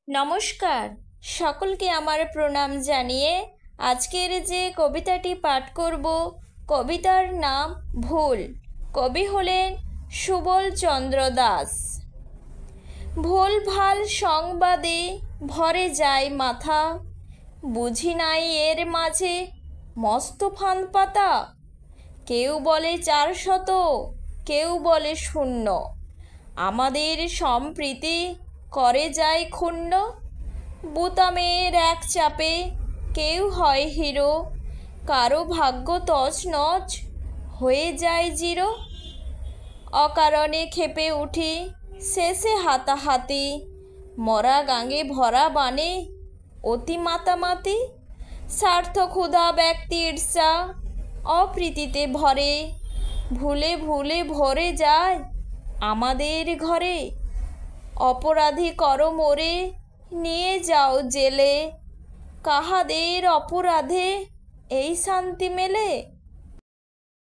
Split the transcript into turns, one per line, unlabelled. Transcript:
নমস্কার, সকলকে আমার প্রণাম জানিয়ে আজকের যে কবিতাটি পাঠ করব, কবিতার নাম ভুল। কবি হলেন সুবল চন্দ্র দাস। ভুলভাল সংবাদে ভরে যায় মাথা, বুঝি নাই এর মাঝে মস্ত ফাঁদ পাতা। কেউ বলে 400, কেউ বলে 0, আমাদের সম্প্রীতি করে যায় ক্ষুণ্ণ। বুতামের এক চাপে কেউ হয় হিরো, কারো ভাগ্য তছনছ হয়ে যায় জিরো। অকারণে ক্ষেপে উঠি শেষে হাতাহাতি, মরা গাঙে ভরা বানে অতি মাতামাতি। স্বার্থ ক্ষুধা ব্যক্তি ঈর্ষা অপ্রীতিতে ভরে, ভুলে ভুলে ভরে যায় আমাদের ঘরে। অপরাধী করো মোরে নিয়ে যাও জেলে, কাহাদের অপরাধে এই শান্তি মেলে।